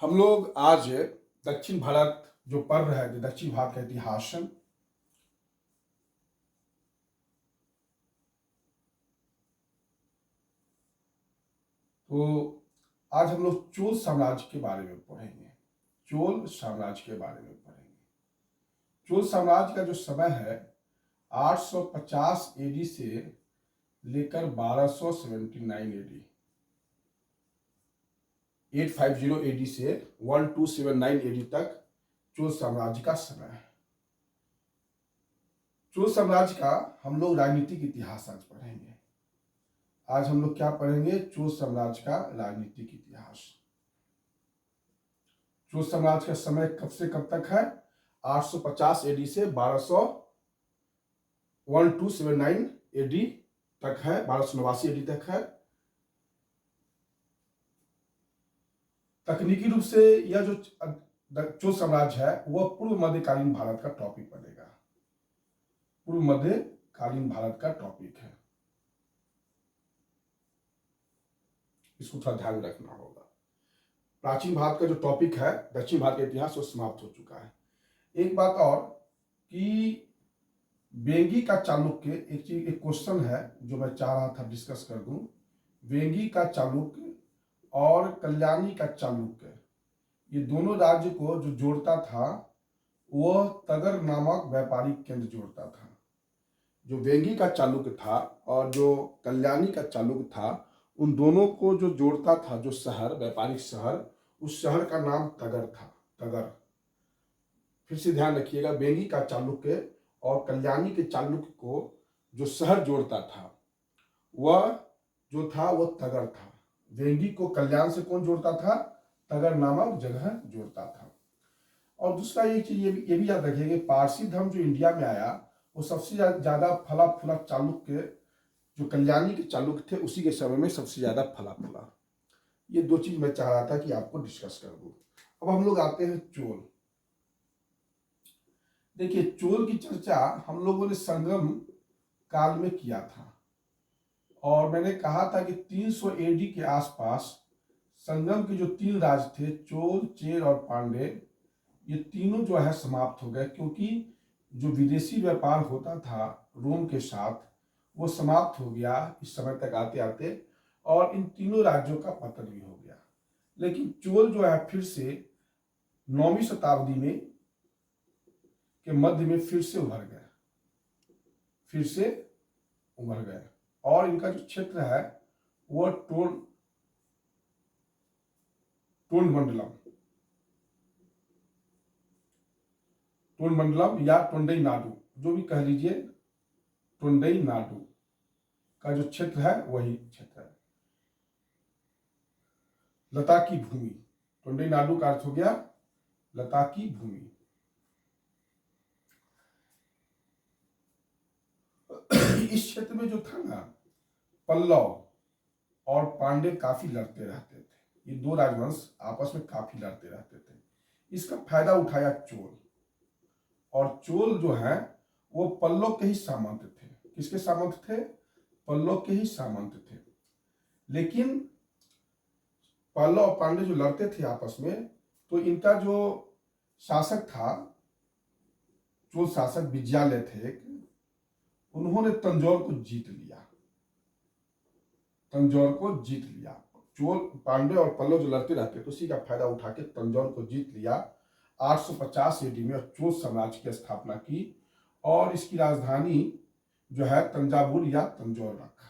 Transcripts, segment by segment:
हम लोग आज दक्षिण भारत जो पर्व है, जो दक्षिण भारत का इतिहास है, तो आज हम लोग चोल साम्राज्य के बारे में पढ़ेंगे। चोल साम्राज्य के बारे में पढ़ेंगे। चोल साम्राज्य का जो समय है 850 एडी से लेकर 1279 एडी, 850 एडी से 1279 एडी तक चोल साम्राज्य का समय है। चोल साम्राज्य का हम लोग राजनीतिक इतिहास आज पढ़ेंगे। आज हम लोग क्या पढ़ेंगे? चोल साम्राज्य का राजनीतिक इतिहास। चोल साम्राज्य का समय कब से कब तक है? 850 एडी से 1279 एडी तक है, 1289 एडी तक है। तकनीकी रूप से यह जो चोल साम्राज्य है वह पूर्व मध्यकालीन भारत का टॉपिक बनेगा। पूर्व मध्यकालीन भारत का टॉपिक है, इसको थोड़ा ध्यान में रखना होगा। प्राचीन भारत का जो टॉपिक है दक्षिण भारत का इतिहास वो समाप्त हो चुका है। एक बात और कि वेंगी का चालुक्य, एक क्वेश्चन है जो मैं चाह रहा था डिस्कस कर दूं। वेंगी का चालुक्य और कल्याणी का चालुक्य, ये दोनों राज्य को जो जोड़ता था वह तगर नामक व्यापारिक केंद्र जोड़ता था। जो वेंगी का चालुक्य था और जो कल्याणी का चालुक्य था, उन दोनों को जो जोड़ता था, जो शहर, व्यापारिक शहर, उस शहर का नाम तगर था। तगर, फिर से ध्यान रखिएगा, वेंगी का चालुक्य और कल्याणी के चालुक्य को जो शहर जोड़ता था वह जो था वह तगर था। वेंगी को कल्याण से कौन जोड़ता था? तगर नामक जगह जोड़ता था। और दूसरा ये चीज ये भी याद रखिएगा, पारसी धर्म जो इंडिया में आया वो सबसे ज्यादा फला फूला चालुक्य, जो कल्याणी के चालुक्य थे उसी के समय में सबसे ज्यादा फला फूला। ये दो चीज मैं चाह रहा था कि आपको डिस्कस कर दूं। अब हम लोग आते हैं चोल। देखिए, चोल की चर्चा हम लोगों ने संगम काल में किया था और मैंने कहा था कि 300 एडी के आसपास संगम के जो तीन राज थे, चोल, चेर और पांडे, ये तीनों जो है समाप्त हो गए, क्योंकि जो विदेशी व्यापार होता था रोम के साथ वो समाप्त हो गया इस समय तक आते आते, और इन तीनों राज्यों का पतन भी हो गया। लेकिन चोल जो है फिर से 9वीं शताब्दी में के मध्य में फिर से उभर गए, फिर से उभर गए। और इनका जो क्षेत्र है वह टोंड मंडलम या टोंडई नाडु, जो भी कह लीजिए, टोंडई नाडु का जो क्षेत्र है वही क्षेत्र है। लता की भूमि, टोंडई नाडु का अर्थ हो गया लता की भूमि। इस क्षेत्र में जो था ना, पल्लव और पांडे काफी लड़ते रहते थे। ये दो राजवंश आपस में काफी लड़ते रहते थे। इसका फायदा उठाया चोल, और चोल जो है वो पल्लव के ही सामंत थे। किसके सामंत थे? पल्लव के ही सामंत थे। लेकिन पल्लव और पांडे जो लड़ते थे आपस में, तो इनका जो शासक था, चोल शासक विजयालय थे, उन्होंने तंजौर को जीत लिया। तंजौर को जीत लिया। चोल, पांडे और पल्लव जो लड़ते रहते थे उसी का फायदा उठा के तंजौर को जीत लिया 850 एडी में, और चोल साम्राज्य की स्थापना की और इसकी राजधानी जो है तंजावुर या तंजौर रखा।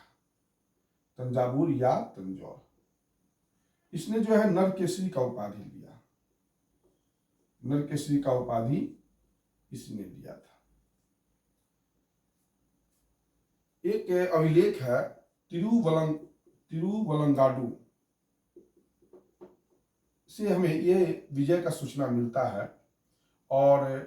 तंजावुर या तंजौर। इसने जो है नरकेसरी का उपाधि लिया। नरकेसरी का उपाधि इसने लिया था। एक अभिलेख है तिरुवलंगाडु से हमें ये विजय का सूचना मिलता है, और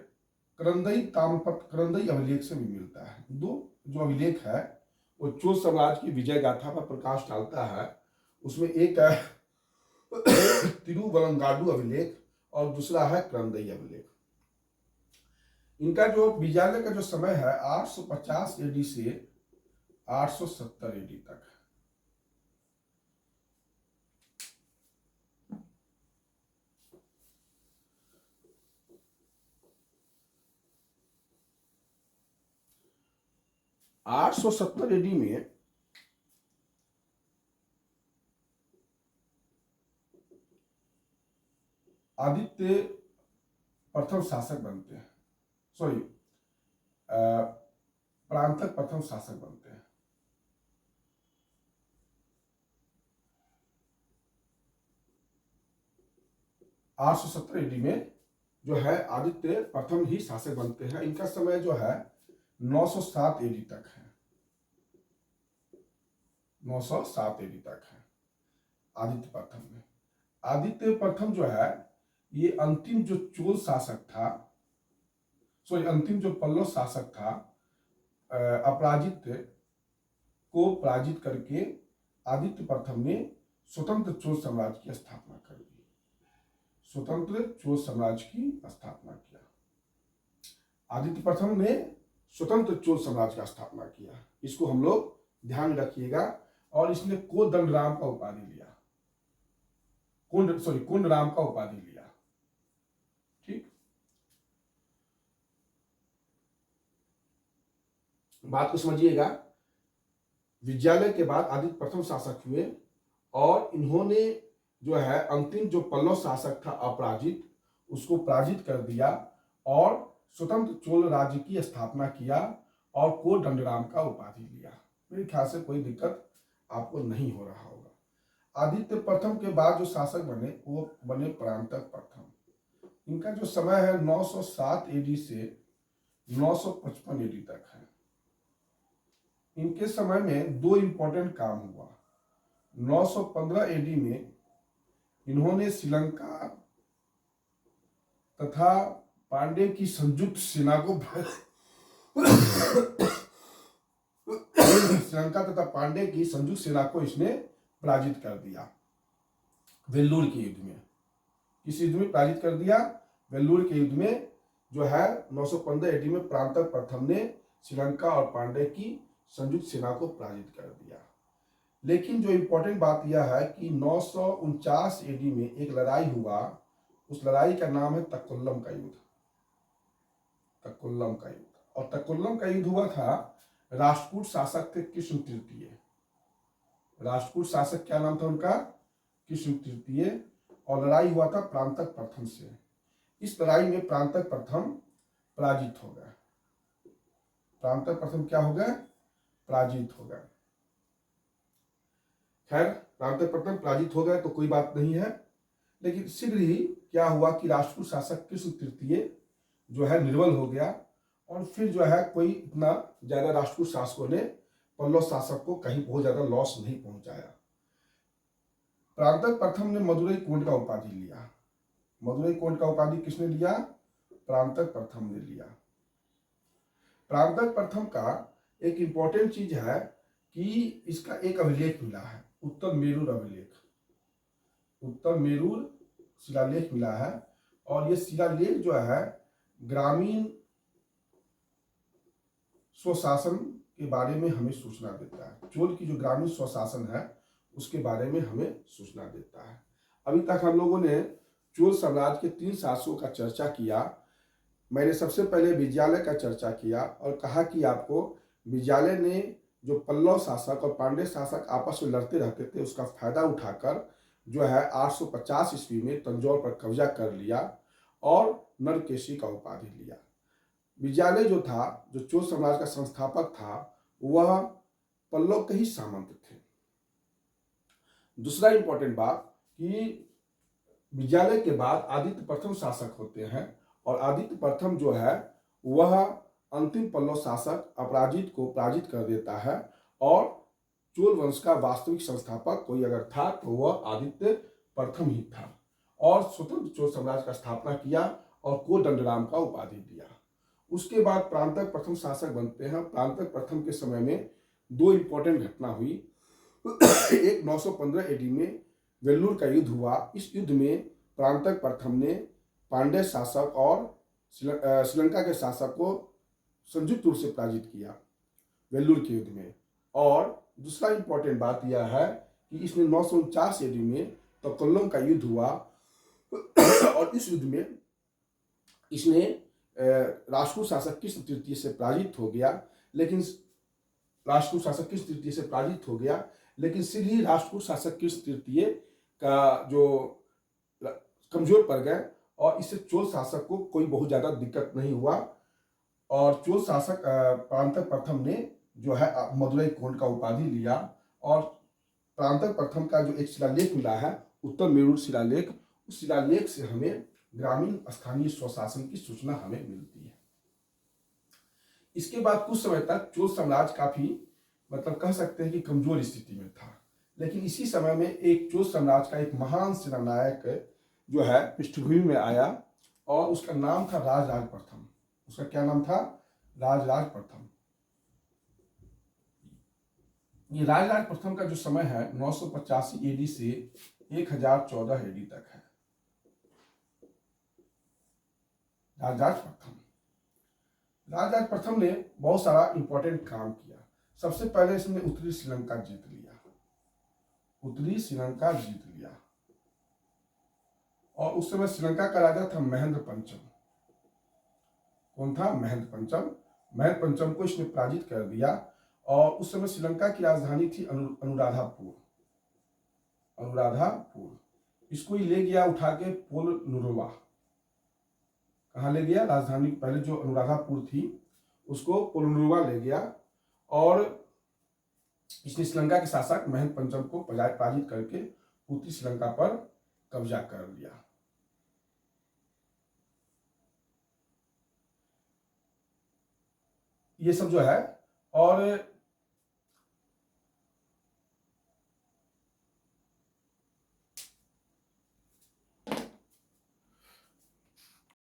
करंदई ताम्रपत्र, करंदई अभिलेख से भी मिलता है। दो जो अभिलेख है वो चोल साम्राज्य की विजय गाथा पर प्रकाश डालता है। उसमें एक है तिरुवलंगाडु अभिलेख और दूसरा है करंदई अभिलेख। इनका जो विजयालय का जो समय है 850 एडी से 870 एडी तक। 870 एडी में आदित्य प्रथम शासक बनते हैं, सॉरी प्रांतक प्रथम शासक बनते हैं। आठ सौ सत्तर एडी में जो है आदित्य प्रथम ही शासक बनते हैं। इनका समय जो है 907 एडी तक है, 907 एडी तक है आदित्य प्रथम में। आदित्य प्रथम जो है ये अंतिम जो चोल शासक था, सॉरी अंतिम जो पल्लव शासक था, अपराजित को पराजित करके आदित्य प्रथम ने स्वतंत्र चोल साम्राज्य की स्थापना कर दी, स्वतंत्र चोल साम्राज्य की स्थापना किया। आदित्य प्रथम ने स्वतंत्र चोल साम्राज्य का स्थापना किया, इसको हम लोग ध्यान रखिएगा। और इसने कोदंडराम का उपाधि लिया, कोंडराम का उपाधि लिया। ठीक, बात को समझिएगा। विद्यालय के बाद आदित्य प्रथम शासक हुए और इन्होंने जो है अंतिम जो पल्लव शासक था अपराजित, उसको पराजित कर दिया और स्वतंत्र चोल राज्य की स्थापना किया और कोदंडराम का उपाधि लिया। मेरे ख्याल से कोई दिक्कत आपको नहीं हो रहा होगा। आदित्य प्रथम के बाद जो शासक बने वो बने परांतक प्रथम। इनका जो समय है 907 एडी से 955 एडी तक है। इनके समय में दो इंपॉर्टेंट काम हुआ। 915 एडी में इन्होंने श्रीलंका तथा पांडे की संयुक्त सेना को श्रीलंका तथा पांडे की संयुक्त सेना को इसने पराजित कर दिया वेल्लूर के युद्ध में। किस युद्ध में पराजित कर दिया? वेल्लूर के युद्ध में जो है 915 एडी में परांतक प्रथम ने श्रीलंका और पांडे की संयुक्त सेना को पराजित कर दिया। लेकिन जो इंपॉर्टेंट बात यह है कि 949 एडी में एक लड़ाई हुआ, उस लड़ाई का नाम है तक्कुलम का युद्ध। तक्कुलम का युद्ध, और तक्कुलम का युद्ध हुआ था, राष्ट्रकूट शासक थे कृष्ण तृतीय। राष्ट्रकूट शासक क्या नाम था उनका? कृष्ण तृतीय। और लड़ाई हुआ था प्रांतक प्रथम से। इस लड़ाई में प्रांतक प्रथम पराजित हो गए। प्रांतक प्रथम क्या हो गए? पराजित हो गए। खैर, प्रांतक प्रथम पराजित हो गए तो कोई बात नहीं है, लेकिन शीघ्र ही क्या हुआ कि राष्ट्रकूट शासक कृष्ण तृतीय जो है निर्बल हो गया और फिर जो है कोई इतना ज्यादा राष्ट्रकूट शासकों ने पल्लव शासक को कहीं बहुत ज्यादा लॉस नहीं पहुंचाया। प्रांतक प्रथम ने मदुरई कोंड का उपाधि लिया। मदुरई कोंड का उपाधि किसने लिया? प्रांतक प्रथम ने लिया। प्रांतक प्रथम का एक इंपॉर्टेंट चीज है कि इसका एक अभिलेख मिला है, उत्तर मेरूर अभिलेख। उत्तर मेरूर शिलालेख मिला है और ये शिलालेख जो है ग्रामीण स्वशासन के बारे में हमें सूचना देता है। चोल की जो ग्रामीण स्वशासन है उसके बारे में हमें सूचना देता है। अभी तक हम लोगों ने चोल साम्राज्य के 3 शासकों का चर्चा किया। मैंने सबसे पहले विद्यालय का चर्चा किया और कहा कि आपको विद्यालय ने जो पल्लव शासक और पांड्य शासक आपस में लड़ते रहते थे उसका फायदा उठाकर जो है 850 ईस्वी में तंजौर पर कब्जा कर लिया और नरकेशी का उपाधि लिया। विद्यालय जो था, जो चोल साम्राज्य का संस्थापक था, वह पल्लव के ही सामंत थे। दूसरा इंपॉर्टेंट बात कि विद्यालय के बाद आदित्य प्रथम शासक होते हैं और आदित्य प्रथम जो है वह अंतिम पल्लव शासक अपराजित को पराजित कर देता है और चोल वंश का वास्तविक संस्थापक कोई अगर था तो वह आदित्य प्रथम ही था और स्वतंत्र चोल साम्राज्य का स्थापना किया और कोदंडराम का उपाधि दिया। उसके बाद प्रांतक प्रथम शासक बनते हैं। प्रांतक प्रथम के समय में 2 इंपॉर्टेंट घटना हुई। एक 915 एडी में वेल्लूर का युद्ध हुआ। इस युद्ध में प्रांतक प्रथम ने पांड्य शासक और श्रीलंका के शासक को संयुक्त रूप से पराजित किया वेल्लूर के युद्ध में। और दूसरा इंपॉर्टेंट बात यह है कि इसने 949 एडी में तक्कुलम का युद्ध हुआ और इस युद्ध में इसने राष्ट्रकूट शासक कृष्ण तृतीय से पराजित हो गया। लेकिन राष्ट्रकूट शासक कृष्ण तृतीय से पराजित हो गया, लेकिन शीघ्र ही राष्ट्रकूट शासक कृष्ण तृतीय का जो कमजोर पड़ गए और इससे चोल शासक को कोई बहुत ज्यादा दिक्कत नहीं हुआ। और चोल शासक परांतक प्रथम ने जो है मदुरई कोंड का उपाधि लिया। और परांतक प्रथम का जो एक शिलालेख मिला है, उत्तर मेरूर शिलालेख, उस शिलालेख से हमें ग्रामीण स्थानीय स्वशासन की सूचना हमें मिलती है। इसके बाद कुछ समय तक चोल साम्राज्य काफी मतलब कह सकते हैं कि कमजोर स्थिति में था, लेकिन इसी समय में एक चोल साम्राज्य का एक महान सेनानायक जो है पृष्ठभूमि में आया और उसका नाम था राजराज प्रथम। उसका क्या नाम था? राजराज प्रथम। ये राजराज प्रथम का जो समय है 985 एडी से 1014 एडी तक है। राजराज प्रथम ने बहुत सारा इंपॉर्टेंट काम किया। सबसे पहले इसने उत्तरी श्रीलंका जीत लिया, उत्तरी श्रीलंका जीत लिया। और उस समय श्रीलंका का राजा था महेंद्र पंचम। कौन था? महेंद्र पंचम। महेंद्र पंचम को इसने पराजित कर दिया। और उस समय श्रीलंका की राजधानी थी अनुराधापुर। इसको ही ले गया उठा के पोलनुरुवा। कहाँ ले गया? राजधानी पहले जो अनुराधापुर थी उसको पोलनुरुवा ले गया और इसने श्रीलंका के शासक महेंद्र पंचम को पराजित करके उत्तरी श्रीलंका पर कब्जा कर लिया। ये सब जो है, और